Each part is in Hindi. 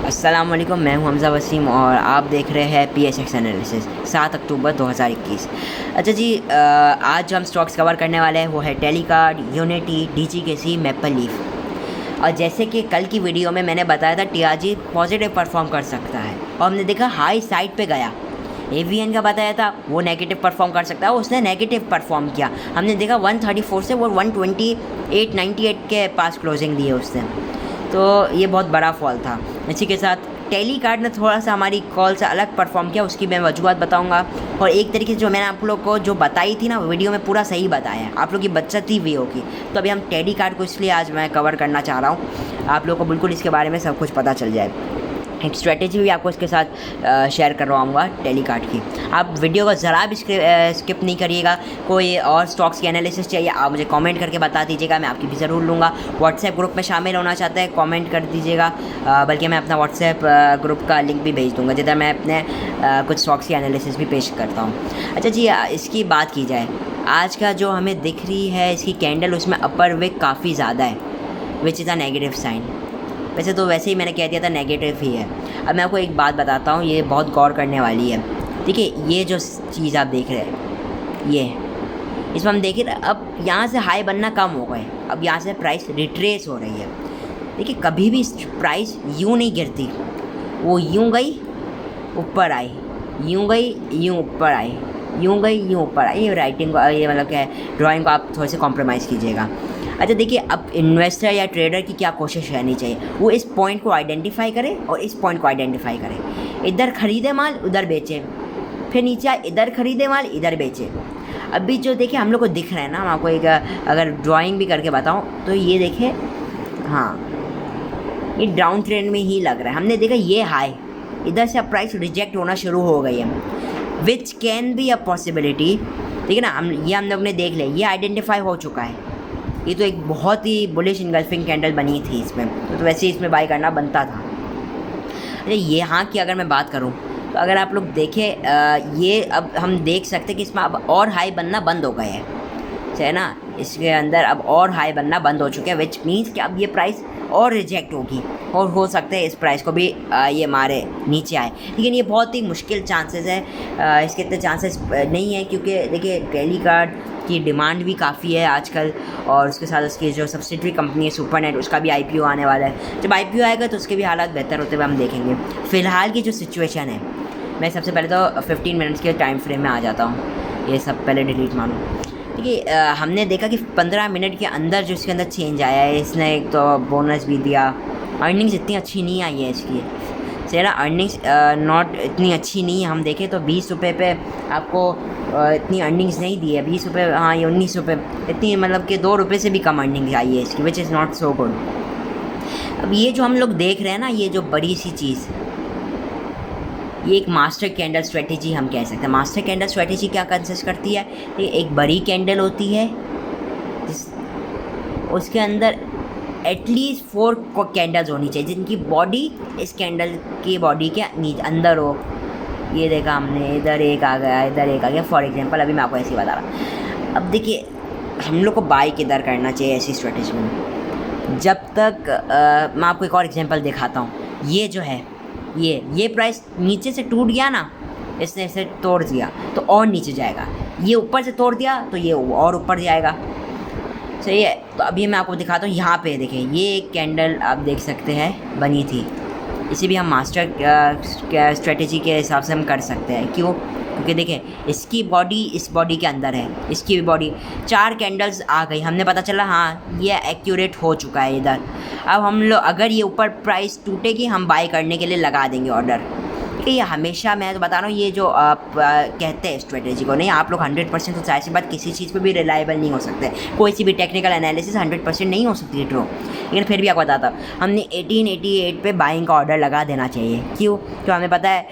अस्सलाम वालेकुम, मैं हूं हमज़ा वसीम और आप देख रहे हैं PSX एनालिसिस 7 अक्टूबर 2021। अच्छा जी, आज जो हम स्टॉक्स कवर करने वाले हैं वो है Telecard, unity, DGKC, maple leaf. और जैसे कि कल की वीडियो में मैंने बताया था TRG पॉजिटिव परफॉर्म कर सकता है और हमने देखा हाई साइड पे गया। AVN का बताया था वो नेगेटिव परफॉर्म कर सकता है, उसने नेगेटिव परफॉर्म किया। हमने देखा 134 से वो 128.98 के पास क्लोजिंग दी है उसने, तो ये बहुत बड़ा फॉल था। इसी के साथ टेलीकार्ड ने थोड़ा सा हमारी कॉल से अलग परफॉर्म किया, उसकी मैं वजूहत बताऊंगा। और एक तरीके से जो मैंने आप लोग को जो बताई थी ना वीडियो में पूरा सही बताया है, आप लोग की बचत ही हुई होगी। तो अभी हम टेलीकार्ड को इसलिए आज मैं कवर करना चाह रहा हूँ, आप लोग को बिल्कुल इसके बारे में सब कुछ पता चल जाए। एक स्ट्रेटेजी भी आपको इसके साथ शेयर करवाऊँगा टेलीकार्ड की। आप वीडियो को ज़रा भी स्किप नहीं करिएगा। कोई और स्टॉक्स की एनालिसिस चाहिए आप मुझे कमेंट करके बता दीजिएगा, मैं आपकी भी ज़रूर लूँगा। व्हाट्सएप ग्रुप में शामिल होना चाहते हैं कमेंट कर दीजिएगा, बल्कि मैं अपना व्हाट्सएप ग्रुप का लिंक भी भेज दूँगा जिधर मैं अपने कुछ स्टॉक्स की एनालिसिस भी पेश करता हूँ। अच्छा जी, इसकी बात की जाए, आज का जो हमें दिख रही है इसकी कैंडल, उसमें अपर विक काफ़ी ज़्यादा है, which is a negative sign. वैसे ही मैंने कह दिया था नेगेटिव ही है। अब मैं आपको एक बात बताता हूँ, ये बहुत गौर करने वाली है। देखिए, ये जो चीज़ आप देख रहे हैं, ये इसमें हम देख रहे अब यहाँ से हाई बनना कम हो गए, अब यहाँ से प्राइस रिट्रेस हो रही है। देखिए, कभी भी प्राइस यूँ नहीं गिरती, वो यूँ गई ऊपर आई, यूँ गई यूँ ऊपर आई, यूँ गई यूँ ऊपर आई। ये राइटिंग को, ये मतलब क्या है, ड्राइंग को आप थोड़े से कॉम्प्रोमाइज़ कीजिएगा। अच्छा देखिए, अब इन्वेस्टर या ट्रेडर की क्या कोशिश रहनी चाहिए, वो इस पॉइंट को आइडेंटिफाई करे और इस पॉइंट को आइडेंटिफाई करे। इधर ख़रीदे माल, उधर बेचे, फिर नीचे आए, इधर ख़रीदे माल, इधर बेचे। अभी जो देखिए हम लोग को दिख रहा है ना, मैं आपको एक अगर ड्राइंग भी करके बताऊँ तो ये देखिए, हाँ ये डाउन ट्रेंड में ही लग रहा है। हमने देखा ये हाई, इधर से अब प्राइस रिजेक्ट होना शुरू हो गई है, which can be a possibility. ठीक है ना, हम लोग ने देख लिया, ये आइडेंटिफाई हो चुका है। ये तो एक बहुत ही बुलिश इनगल्फिंग कैंडल बनी थी इसमें, तो वैसे ही इसमें बाई करना बनता था। अरे यहाँ की अगर मैं बात करूँ तो अगर आप लोग देखें, ये अब हम देख सकते हैं कि इसमें अब और हाई बनना बंद हो गए हैं, है ना। इसके अंदर अब और हाई बनना बंद हो चुके हैं, विच मीन्स कि अब ये प्राइस और रिजेक्ट होगी और हो सकता है इस प्राइस को भी ये मारे नीचे आए। लेकिन ये बहुत ही मुश्किल चांसेस है, इसके इतने चांसेस नहीं है, क्योंकि देखिए टेलीकार्ड की डिमांड भी काफ़ी है आजकल, और उसके साथ उसकी जो सब्सिडरी कंपनी है सुपरनेट, उसका भी IPO आने वाला है। जब IPO आएगा तो उसके भी हालात बेहतर होते हुए हम देखेंगे। फ़िलहाल की जो सिचुएशन है, मैं सबसे पहले तो 15 मिनट्स के टाइम फ्रेम में आ जाता हूँ, ये सब पहले डिलीट मारूँ। देखिए, हमने देखा कि 15 मिनट के अंदर जो इसके अंदर चेंज आया है, इसने एक तो बोनस भी दिया। अर्निंग्स इतनी अच्छी नहीं आई है इसकी, सही ना, अर्निंग्स नॉट इतनी अच्छी नहीं है। हम देखें तो 20 रुपये पे आपको इतनी अर्निंग्स नहीं दी है, 20 रुपये, हाँ ये 19 रुपये, इतनी मतलब कि 2 रुपये से भी कम अर्निंग्स आई है इसकी, विच इज़ नॉट सो गुड। अब ये जो हम लोग देख रहे हैं ना, ये जो बड़ी सी चीज़, ये एक मास्टर कैंडल स्ट्रेटेजी हम कह सकते हैं। मास्टर कैंडल स्ट्रेटेजी क्या कंसिस्ट करती है, ये एक बड़ी कैंडल होती है, उसके अंदर एटलीस्ट 4 कैंडल्स होनी चाहिए जिनकी बॉडी इस कैंडल की बॉडी के नीचे अंदर हो। ये देखा हमने, इधर एक आ गया, इधर एक आ गया, फॉर एग्जांपल अभी मैं आपको ऐसे ही बता रहा। अब देखिए, हम लोग को बाय किधर करना चाहिए ऐसी स्ट्रेटेजी में, जब तक मैं आपको एक और एग्जांपल दिखाता हूँ। ये जो है, ये प्राइस नीचे से टूट गया ना, इसने इसे तोड़ दिया तो और नीचे जाएगा, ये ऊपर से तोड़ दिया तो ये और ऊपर जाएगा, सही है। तो अभी मैं आपको दिखाता हूँ, यहाँ पे देखें, ये एक कैंडल आप देख सकते हैं बनी थी, इसे भी हम मास्टर स्ट्रेटेजी के हिसाब से हम कर सकते हैं। क्यों? क्योंकि देखें, इसकी बॉडी इस बॉडी के अंदर है, इसकी भी बॉडी, 4 कैंडल्स आ गई, हमने पता चला हाँ ये एक्यूरेट हो चुका है इधर। अब हम लोग अगर ये ऊपर प्राइस टूटेगी, हम बाय करने के लिए लगा देंगे ऑर्डर। ठीक है, ये हमेशा मैं तो बता रहा हूँ, ये जो आप कहते हैं स्ट्रेटेजी को, नहीं आप लोग 100% तो चाहे सी बात किसी चीज़ पे भी रिलायबल नहीं हो सकते, कोई सी भी टेक्निकल एनालिसिस 100% नहीं हो सकती ट्रू। लेकिन फिर भी आपको बताता हूँ, हमने 1888 पे बाइंग का ऑर्डर लगा देना चाहिए। क्यों? क्यों हमें पता है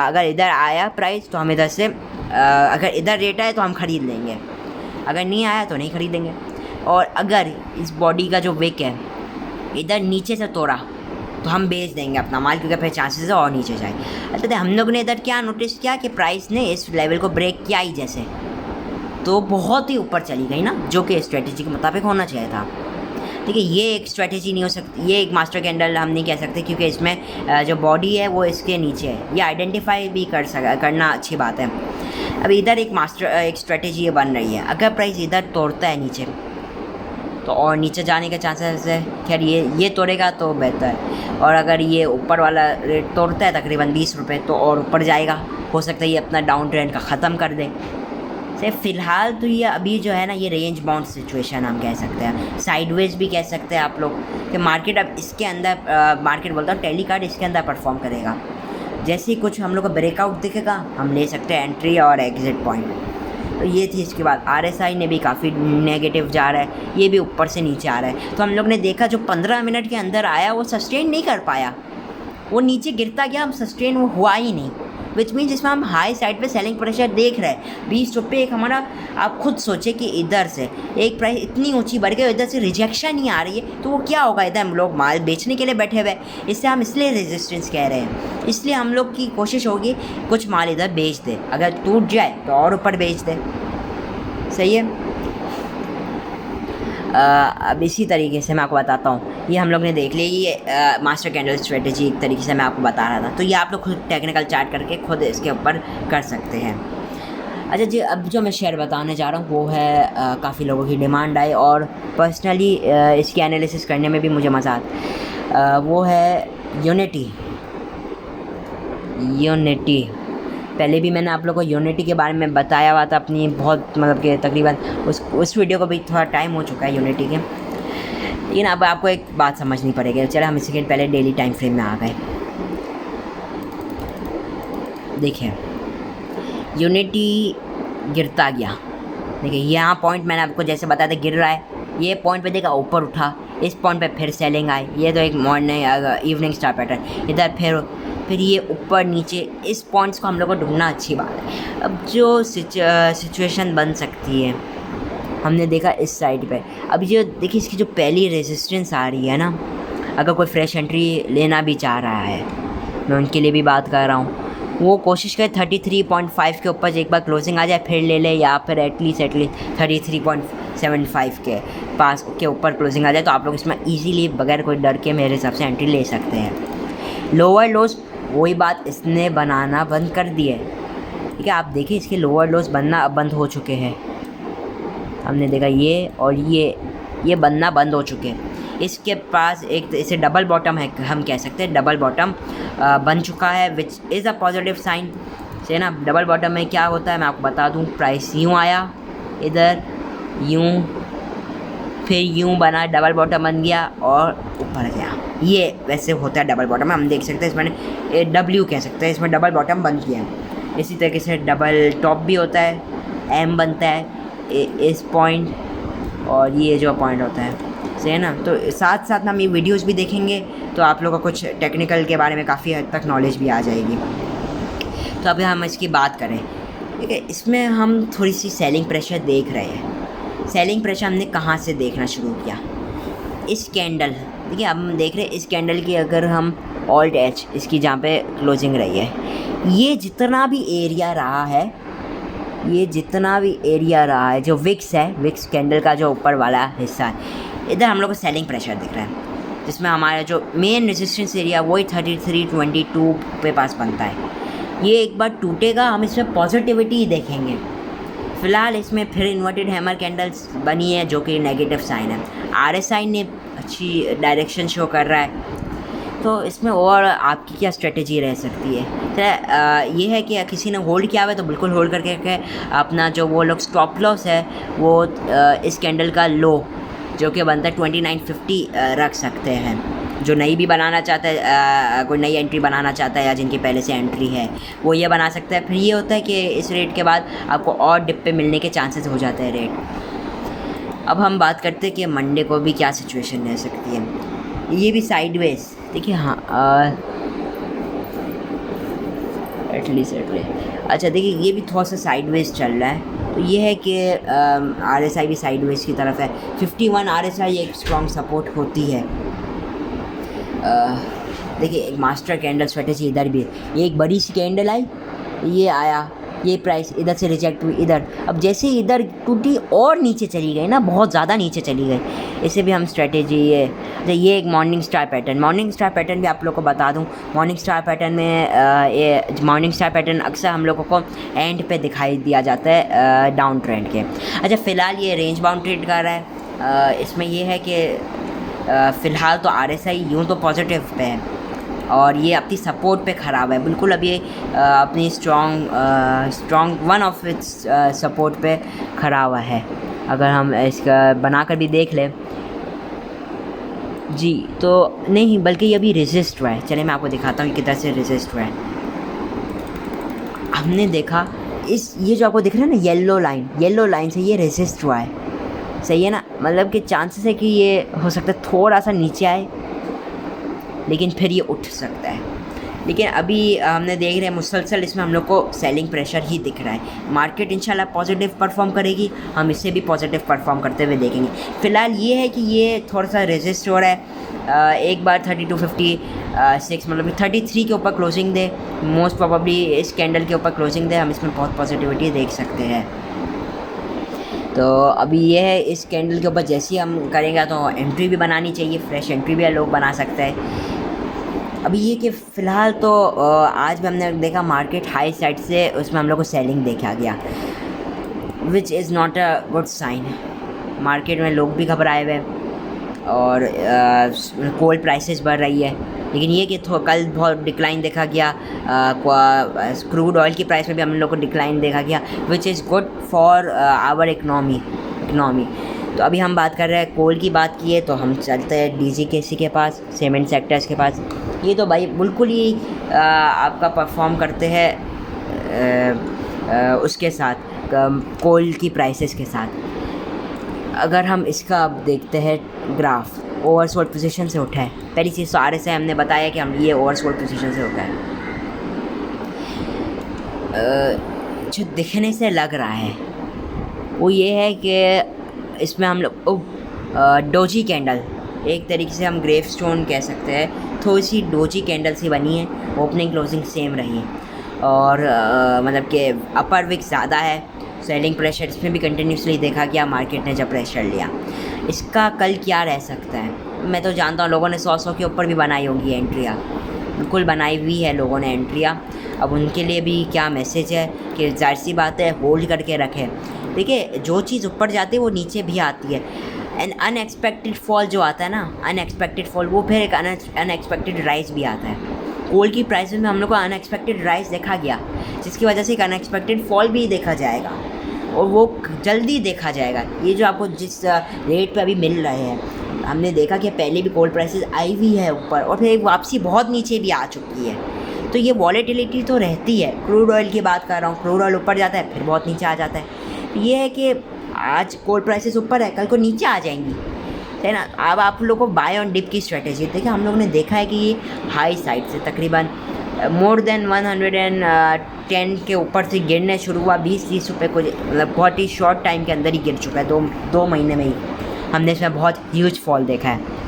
अगर इधर आया प्राइस तो हम इधर से अगर इधर रेट आए तो हम ख़रीद लेंगे, अगर नहीं आया तो नहीं ख़रीदेंगे। और अगर इस बॉडी का जो विक है इधर नीचे से तोड़ा तो हम बेच देंगे अपना माल, क्योंकि फिर चांसेस है और नीचे जाए। अच्छा तो हम लोग ने इधर क्या नोटिस किया कि प्राइस ने इस लेवल को ब्रेक किया ही जैसे, तो बहुत ही ऊपर चली गई ना, जो कि स्ट्रेटेजी के मुताबिक होना चाहिए था। देखिए ये एक स्ट्रेटेजी नहीं हो सकती, ये एक मास्टर कैंडल हम नहीं कह सकते, क्योंकि इसमें जो बॉडी है वो इसके नीचे है। ये आइडेंटिफाई भी करना अच्छी बात है। अब इधर एक स्ट्रेटेजी ये बन रही है, अगर प्राइस इधर तोड़ता है नीचे तो और नीचे जाने के चांसेस है। खैर ये तोड़ेगा तो बेहतर है, और अगर ये ऊपर वाला रेट तोड़ता है तकरीबन 20 रुपये तो और ऊपर जाएगा, हो सकता है ये अपना डाउन ट्रेंड का ख़त्म कर दे। सिर्फ फ़िलहाल तो ये अभी जो है ना, ये रेंज बाउंड सिचुएशन हम कह सकते हैं, साइडवेज भी कह सकते हैं आप लोग, कि मार्केट अब इसके अंदर मार्केट बोलता हूँ टेली कार्ड इसके अंदर परफॉर्म करेगा। जैसे ही कुछ हम लोग को ब्रेकआउट दिखेगा हम ले सकते हैं एंट्री और एग्ज़िट पॉइंट। तो ये थी। इसके बाद RSI ने भी काफ़ी नेगेटिव जा रहा है, ये भी ऊपर से नीचे आ रहा है। तो हम लोग ने देखा जो 15 मिनट के अंदर आया वो सस्टेन नहीं कर पाया, वो नीचे गिरता गया, हम सस्टेन वो हुआ ही नहीं, विच मीन जिसमें हम हाई साइड पे सेलिंग प्रेशर देख रहे हैं 20 रुपये। एक हमारा, आप खुद सोचे कि इधर से एक प्राइस इतनी ऊंची बढ़ गई, इधर से रिजेक्शन ही आ रही है, तो वो क्या होगा? इधर हम लोग माल बेचने के लिए बैठे हुए, इससे हम इसलिए रेजिस्टेंस कह रहे हैं, इसलिए हम लोग की कोशिश होगी कुछ माल इधर बेच दे, अगर टूट जाए तो और ऊपर बेच दे। सही है। अब इसी तरीके से मैं आपको बताता हूँ, ये हम लोग ने देख लिया, ये मास्टर कैंडल स्ट्रेटजी एक तरीके से मैं आपको बता रहा था। तो ये आप लोग खुद टेक्निकल चार्ट करके खुद इसके ऊपर कर सकते हैं। अच्छा जी, अब जो मैं शेयर बताने जा रहा हूँ वो है काफ़ी लोगों की डिमांड आई और पर्सनली इसकी एनालिसिस करने में भी मुझे मज़ा आता। वो है यूनिटी। पहले भी मैंने आप लोगों को यूनिटी के बारे में बताया हुआ था अपनी, बहुत मतलब कि तकरीबन उस वीडियो को भी थोड़ा टाइम हो चुका है यूनिटी के। लेकिन अब आपको एक बात समझनी पड़ेगी। चलो हम इसके पहले डेली टाइम फ्रेम में आ गए। देखिए यूनिटी गिरता गया, देखिए यहाँ पॉइंट मैंने आपको जैसे बताया था गिर रहा है, ये पॉइंट पे देखा ऊपर उठा, इस पॉइंट पे फिर सेलिंग आई, ये तो एक मॉर्निंग इवनिंग स्टार पैटर्न, इधर फिर ये ऊपर नीचे, इस पॉइंट्स को हम लोग को ढूंढना अच्छी बात है। अब जो सिचुएशन बन सकती है हमने देखा इस साइड पे। अब ये देखिए इसकी जो पहली रेजिस्टेंस आ रही है ना, अगर कोई फ्रेश एंट्री लेना भी चाह रहा है, मैं उनके लिए भी बात कर रहा हूँ, वो कोशिश करे 33.5 के ऊपर एक बार क्लोजिंग आ जाए फिर ले ले, या फिर एटलीस्ट 33.75 के पास के ऊपर क्लोजिंग आ जाए, तो आप लोग इसमें इजीली बगैर कोई डर के मेरे हिसाब से एंट्री ले सकते हैं। लोअर लोज वही बात इसने बनाना बंद कर दी है, ठीक है। आप देखिए इसके लोअर लोज बनना अब बंद हो चुके हैं, हमने देखा ये और ये बनना बंद हो चुके हैं। इसके पास एक इसे डबल बॉटम है, हम कह सकते हैं डबल बॉटम बन चुका है, which is a positive sign से ना। डबल बॉटम में क्या होता है मैं आपको बता दूं, प्राइस यूँ आया इधर, यूँ फिर यूँ बना, डबल बॉटम बन गया और ऊपर गया। ये वैसे होता है डबल बॉटम में, हम देख सकते हैं इसमें W कह सकते हैं, इसमें डबल बॉटम बन गया है। इसी तरीके से डबल टॉप भी होता है, M बनता है इस पॉइंट, और ये जो पॉइंट होता है, सही है ना। तो साथ साथ हम ये वीडियोस भी देखेंगे तो आप लोगों को कुछ टेक्निकल के बारे में काफ़ी हद तक नॉलेज भी आ जाएगी। तो अभी हम इसकी बात करें, ठीक है, इसमें हम थोड़ी सी सेलिंग प्रेशर देख रहे हैं। सेलिंग प्रेशर हमने कहाँ से देखना शुरू किया, इस कैंडल, देखिए अब हम देख रहे हैं इस कैंडल की, अगर हम ऑल्ट H इसकी जहाँ पे क्लोजिंग रही है, ये जितना भी एरिया रहा है, जो विक्स है, विक्स कैंडल का जो ऊपर वाला हिस्सा है, इधर हम लोग को सेलिंग प्रेशर दिख रहा है, जिसमें हमारा जो मेन रेजिस्टेंस एरिया वही 33.22 पे पास बनता है। ये एक बार टूटेगा हम इसमें पॉजिटिविटी ही देखेंगे। फ़िलहाल इसमें फिर इन्वर्टेड हैमर कैंडल्स बनी है जो कि नेगेटिव साइन है। RSI ने अच्छी डायरेक्शन शो कर रहा है, तो इसमें और आपकी क्या स्ट्रेटजी रह सकती है? तो ये है कि किसी ने होल्ड किया हुआ है तो बिल्कुल होल्ड करके अपना जो वो लोग स्टॉप लॉस है वो इस कैंडल का लो जो कि बनता है 2950 रख सकते हैं। जो नई भी बनाना चाहता है, कोई नई एंट्री बनाना चाहता है या जिनकी पहले से एंट्री है वो ये बना सकता है। फिर ये होता है कि इस रेट के बाद आपको और डिप पे मिलने के चांसेस हो जाते हैं रेट। अब हम बात करते हैं कि मंडे को भी क्या सिचुएशन रह सकती है। ये भी साइडवेज, देखिए हाँ एटलीस्ट अच्छा देखिए ये भी थोड़ा सा साइडवेज चल रहा है। तो ये है कि RSI भी साइडवेज की तरफ है। 51 RSI एक स्ट्रॉन्ग सपोर्ट होती है। देखिए एक मास्टर कैंडल स्ट्रेटजी इधर भी है। ये एक बड़ी सी कैंडल आई, ये आया, ये प्राइस इधर से रिजेक्ट हुई इधर, अब जैसे इधर टूटी और नीचे चली गई ना, बहुत ज़्यादा नीचे चली गई, इसे भी हम स्ट्रेटेजी ये एक मॉर्निंग स्टार पैटर्न भी आप लोग को बता दूं। मॉर्निंग स्टार पैटर्न में ये मॉर्निंग स्टार पैटर्न अक्सर हम लोगों को एंड पे दिखाई दिया जाता है डाउन ट्रेंड के। अच्छा, फ़िलहाल ये रेंज बाउंड ट्रेड कर रहा है। इसमें ये है कि फ़िलहाल तो RSI यूँ तो पॉजिटिव पे है और ये अपनी सपोर्ट पे ख़राब है बिल्कुल। अब ये अपनी strong one of its support पे खड़ा हुआ है। अगर हम इसका बनाकर भी देख लें जी, तो नहीं बल्कि ये अभी रेजिस्ट हुआ है। चलिए मैं आपको दिखाता हूँ किधर से रेजिस्ट हुआ है। हमने देखा ये जो आपको दिख रहा है ना येलो लाइन से ये रेजिस्ट हुआ है, सही है ना। मतलब कि चांसेस है कि ये हो सकता है थोड़ा सा नीचे आए लेकिन फिर ये उठ सकता है। लेकिन अभी हमने देख रहे हैं मुसलसल इसमें हम लोग को सेलिंग प्रेशर ही दिख रहा है। मार्केट इंशाल्लाह पॉजिटिव परफॉर्म करेगी, हम इससे भी पॉजिटिव परफॉर्म करते हुए देखेंगे। फ़िलहाल ये है कि ये थोड़ा सा रेजिस्ट हो रहा है। एक बार 3256 मतलब 33 के ऊपर क्लोजिंग दे, मोस्ट प्रोबेबली इस कैंडल के ऊपर क्लोजिंग दे, हम इसमें बहुत पॉजिटिविटी देख सकते हैं। तो अभी ये है इस कैंडल के ऊपर जैसे ही हम करेंगे तो एंट्री भी बनानी चाहिए, फ्रेश एंट्री भी लोग बना सकते हैं। अभी ये कि फ़िलहाल तो आज भी हमने देखा मार्केट हाई साइड से उसमें हम लोग को सेलिंग देखा गया, which is not a good sign. Market में लोग भी घबराए हुए और कोल प्राइसेस बढ़ रही है। लेकिन ये कि कल बहुत डिक्लाइन देखा गया, क्रूड ऑयल की प्राइस में भी हम लोग को डिक्लाइन देखा गया, which is good for our economy. तो अभी हम बात कर रहे हैं कोल की बात की है तो हम चलते हैं DGKC के पास, सीमेंट सेक्टर्स के पास। ये तो भाई बिल्कुल ही आपका परफॉर्म करते हैं उसके साथ, कोल की प्राइसेस के साथ। अगर हम इसका अब देखते हैं ग्राफ, ओवरसोल्ड पोजीशन से उठा है। पहली चीज़ तो RSI हमने बताया कि हम ये ओवरसोल्ड पोजीशन से उठा है। जो दिखने से लग रहा है वो ये है कि इसमें हम लोग डोजी कैंडल, एक तरीके से हम ग्रेव स्टोन कह सकते हैं, थोड़ी सी डोजी कैंडल सी बनी है, ओपनिंग क्लोजिंग सेम रही है और मतलब कि अपर विक ज़्यादा है, सेलिंग प्रेशर इसमें भी कंटिन्यूसली देखा गया। मार्केट ने जब प्रेशर लिया, इसका कल क्या रह सकता है। मैं तो जानता हूँ लोगों ने 100 के ऊपर भी बनाई होंगी एंट्रियाँ, बिल्कुल बनाई हुई है लोगों ने एंट्रियाँ। अब उनके लिए भी क्या मैसेज है कि जाहिर सी बात है होल्ड करके रखें। देखिए, जो चीज़ ऊपर जाती है वो नीचे भी आती है। एन अनएक्सपेक्टेड फॉल जो आता है ना, अनएक्सपेक्टेड फॉल, वो फिर एक अनएक्सपेक्टेड राइज भी आता है। कोल की प्राइसेस में हम लोग को अनएक्सपेक्टेड राइज देखा गया, जिसकी वजह से एक अनएक्सपेक्टेड फॉल भी देखा जाएगा और वो जल्दी देखा जाएगा। ये जो आपको जिस रेट पे अभी मिल रहे हैं, हमने देखा कि पहले भी कोल प्राइसेस आई हुई है ऊपर और फिर वापसी बहुत नीचे भी आ चुकी है। तो ये वॉलेटिलिटी तो रहती है। क्रूड ऑयल की बात कर रहा हूँ, क्रूड ऑयल ऊपर जाता है फिर बहुत नीचे आ जाता है। ये है कि आज कोल प्राइसेस ऊपर है, कल को नीचे आ जाएंगी, है ना। अब आप लोगों को बाय ऑन डिप की स्ट्रेटेजी देखिए, हम लोगों ने देखा है कि ये हाई साइड से तकरीबन मोर देन 110 के ऊपर से गिरने शुरू हुआ, 20-30 रुपये को, मतलब बहुत ही शॉर्ट टाइम के अंदर ही गिर चुका है। दो महीने में ही हमने इसमें बहुत ह्यूज फॉल देखा है।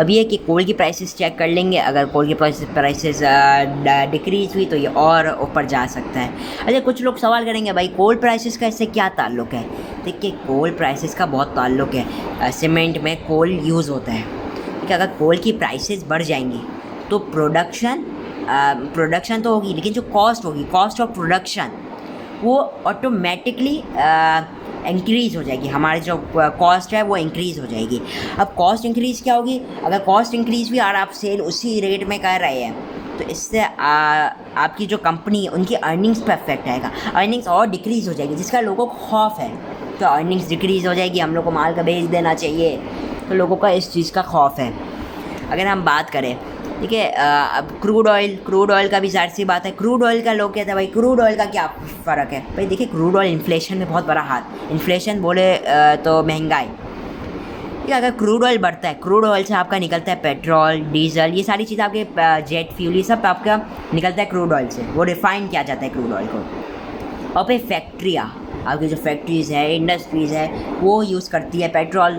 अब ये कि कोल की प्राइसेस चेक कर लेंगे, अगर कोल की प्राइसेस डिक्रीज हुई तो ये और ऊपर जा सकता है। अच्छा, कुछ लोग सवाल करेंगे भाई कोल प्राइसेस का इससे क्या ताल्लुक़ है। देखिए, कोल प्राइसेस का बहुत ताल्लुक़ है। सीमेंट में कोल यूज़ होता है, ठीक है। अगर कोल की प्राइसेस बढ़ जाएंगी तो प्रोडक्शन तो होगी, लेकिन जो कॉस्ट होगी, कॉस्ट ऑफ प्रोडक्शन, वो ऑटोमेटिकली इंक्रीज़ हो जाएगी। हमारी जो कॉस्ट है वो इंक्रीज़ हो जाएगी। अब कॉस्ट इंक्रीज़ क्या होगी, अगर कॉस्ट इंक्रीज़ हुई और आप सेल उसी रेट में कर रहे हैं तो इससे आपकी जो कंपनी है उनकी अर्निंग्स पर इफेक्ट आएगा, अर्निंग्स और डिक्रीज़ हो जाएगी, जिसका लोगों को खौफ है। तो अर्निंग्स डिक्रीज़ हो जाएगी, हम लोग को माल का बेच देना चाहिए, तो लोगों का इस चीज़ का खौफ है। अगर हम बात करें, ठीक है, अब क्रूड ऑयल का भी ज़ाहिर सी बात है। क्रूड ऑयल का लोग कहते हैं भाई क्रूड ऑयल का क्या फ़र्क है। भाई देखिए, क्रूड ऑयल इन्फ्लेशन में बहुत बड़ा हाथ, इन्फ्लेशन बोले तो महंगाई। ठीक है, अगर क्रूड ऑयल बढ़ता है, क्रूड ऑयल से आपका निकलता है पेट्रोल, डीजल, ये सारी चीज़ें आपके जेट फ्यूल, ये सब आपका निकलता है क्रूड ऑयल से, वो रिफाइन किया जाता है क्रूड ऑयल को। और फिर फैक्ट्रियाँ, आपकी जो फैक्ट्रीज़ है, इंडस्ट्रीज़ है, वो यूज़ करती है पेट्रोल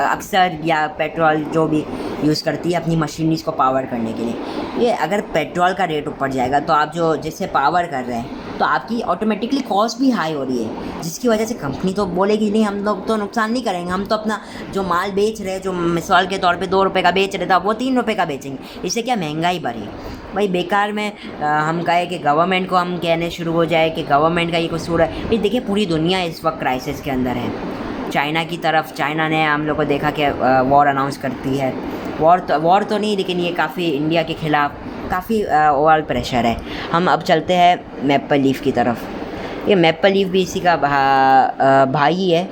अक्सर, या पेट्रोल जो भी यूज़ करती है अपनी मशीनरीज़ को पावर करने के लिए। ये अगर पेट्रोल का रेट ऊपर जाएगा तो आप जो जिससे पावर कर रहे हैं तो आपकी ऑटोमेटिकली कॉस्ट भी हाई हो रही है, जिसकी वजह से कंपनी तो बोलेगी नहीं हम लोग तो नुकसान नहीं करेंगे, हम तो अपना जो माल बेच रहे हैं, जो मिसाल के तौर पे 2 रुपये का बेच रहे थे वो 3 रुपये का बेचेंगे। इससे क्या महंगाई बढ़ी भाई। बेकार में हम कहे कि गवर्नमेंट को हम कहने शुरू हो जाए कि गवर्नमेंट का ये कसूर है। भाई देखिए पूरी दुनिया इस वक्त क्राइसिस के अंदर है। चाइना की तरफ, चाइना ने हम लोग को देखा कि वॉर अनाउंस करती है। वॉर तो नहीं, लेकिन ये काफ़ी इंडिया के ख़िलाफ़ काफ़ी ओवरऑल प्रेशर है। हम अब चलते हैं मैपल लीफ की तरफ। ये मैपल लीफ भी इसी का भाई है।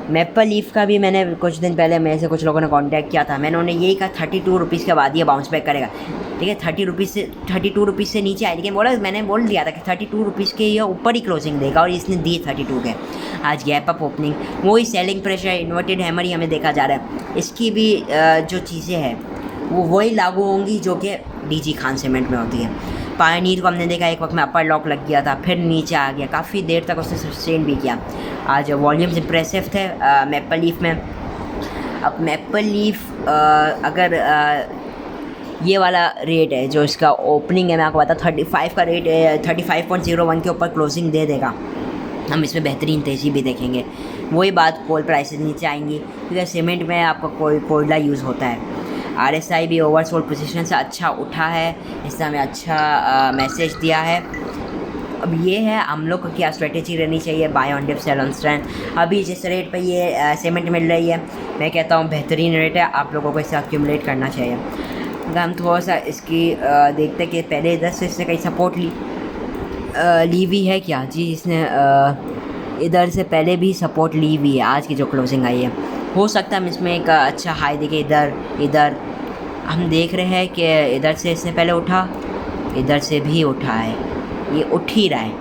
मैपल लीफ का भी मैंने कुछ दिन पहले मेरे से कुछ लोगों ने कांटेक्ट किया था। मैंने उन्हें यही कहा 32 रुपीज़ के बाद ये बाउंस बैक करेगा। ठीक है, 32 रुपीज़ से नीचे आए, लेकिन मैंने बोल दिया था कि 32 रुपीज़ के ये ऊपर ही क्लोजिंग देगा, और इसने दी 32 के। आज गैप अप ओपनिंग, वही सेलिंग प्रेशर, इन्वर्टेड हैमर ही हमें देखा जा रहा है। इसकी भी जो चीज़ें हैं वो वही लागू होंगी जो कि डीजी खान सीमेंट में होती है। पायनीर को हमने देखा एक वक्त में अपर लॉक लग गया था, फिर नीचे आ गया, काफ़ी देर तक उसने सस्टेन भी किया। आज वॉल्यूम्स इंप्रेसिव थे मैपल लीफ में। अब मैपल लीफ अगर ये वाला रेट है जो इसका ओपनिंग है, मैं आपको बता 35 का रेट है, 35.01 के ऊपर क्लोजिंग दे देगा, हम इसमें बेहतरीन तेज़ी भी देखेंगे। वही बात, कोल प्राइसेस नीचे आएंगी क्योंकि सीमेंट में आपका कोयला यूज़ होता है। RSI भी ओवरसोल्ड पोजीशन से अच्छा उठा है, इससे हमें अच्छा मैसेज दिया है। अब ये है हम लोग को क्या स्ट्रेटेजी रहनी चाहिए, buy on dip sell on strength. अभी जिस रेट पे ये सीमेंट मिल रही है, मैं कहता हूँ बेहतरीन रेट है, आप लोगों को इसे एक्यूमुलेट करना चाहिए। अगर हम थोड़ा सा इसकी देखते कि पहले 10 से इसने कहीं सपोर्ट ली हुई है क्या जी, इसने इधर से पहले भी सपोर्ट ली हुई है। आज की जो क्लोजिंग आई है, हो सकता है हम इसमें एक अच्छा हाई देखें। इधर हम देख रहे हैं कि इधर से इसने पहले उठा, इधर से भी उठा है, ये उठ ही रहा है।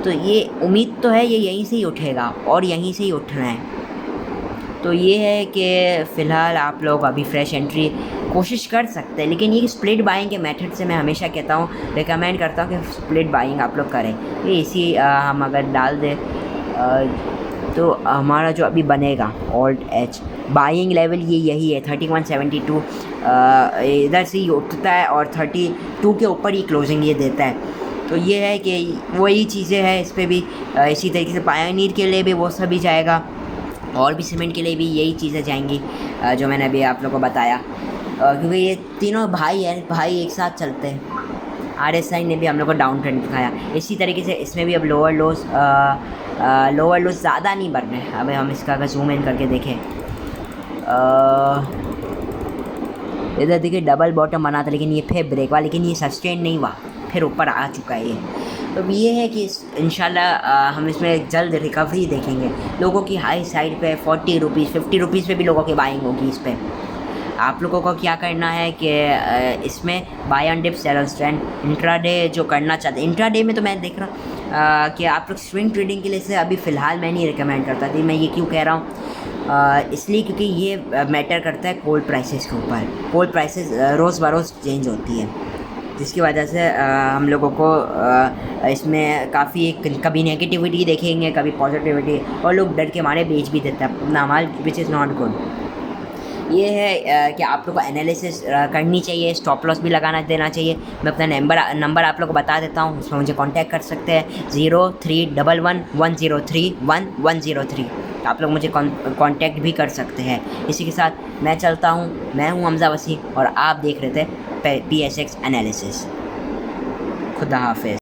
तो ये उम्मीद तो है ये यहीं से ही उठेगा और यहीं से ही उठना है। तो ये है कि फ़िलहाल आप लोग अभी फ्रेश एंट्री कोशिश कर सकते हैं, लेकिन ये स्प्लिट बाइंग के मेथड से मैं हमेशा कहता हूँ, रिकमेंड करता हूँ कि स्प्लिट बाइंग आप लोग करें। ये इसी हम अगर डाल दें तो हमारा जो अभी बनेगा ऑल्ट एच बाइंग लेवल ये यही है 3172। इधर से ही उठता है और 32 के ऊपर ही क्लोजिंग ये देता है। तो ये है कि वही चीज़ें हैं इस पर भी। इसी तरीके से पायोनियर के लिए भी वो सभी जाएगा, और भी सीमेंट के लिए भी यही चीज़ें जाएंगी जो मैंने अभी आप लोगों को बताया, क्योंकि ये तीनों भाई भाई एक साथ चलते हैं। RSI ने भी हम लोग को डाउन ट्रेंड दिखाया। इसी तरीके से इसमें भी अब लोअर लोज ज़्यादा नहीं बढ़ने। अब हम इसका अगर जूम इन करके देखें, इधर देखिए डबल बॉटम बना था, लेकिन ये फिर ब्रेक हुआ, लेकिन ये सस्टेन नहीं हुआ, फिर ऊपर आ चुका है ये। तो ये है कि इंशाल्लाह हम इसमें जल्द रिकवरी देखेंगे। लोगों की हाई साइड पे 40 रुपीज़ 50 रुपीज़ पे भी लोगों की बाइंग होगी इस पर। आप लोगों को क्या करना है कि इसमें buy on dip sell on strength intraday जो करना चाहते हैं। इंट्राडे में तो मैं देख रहा हूँ कि आप लोग स्विंग ट्रेडिंग के लिए से अभी फ़िलहाल मैं नहीं रिकमेंड करता थी। मैं ये क्यों कह रहा हूँ, इसलिए क्योंकि ये मैटर करता है कोल्ड प्राइसेस के ऊपर। कोल्ड प्राइसेस रोज़ बरोज़ चेंज होती है, जिसकी वजह से हम लोगों को इसमें काफ़ी कभी नेगेटिविटी देखेंगे, कभी पॉजिटिविटी, और लोग डर के मारे बेच भी देते हैं अपना माल, विच इज़ नॉट गुड। ये है कि आप लोग को एनालिसिस करनी चाहिए, स्टॉप लॉस भी लगाना देना चाहिए। मैं अपना नंबर आप लोग को बता देता हूँ, उसमें मुझे कांटेक्ट कर सकते हैं 0311103103। आप लोग मुझे कांटेक्ट भी कर सकते हैं। इसी के साथ मैं चलता हूँ। मैं हूँ हमजा वसी और आप देख रहे थे PSX एनालिसिस। खुदा हाफिज़।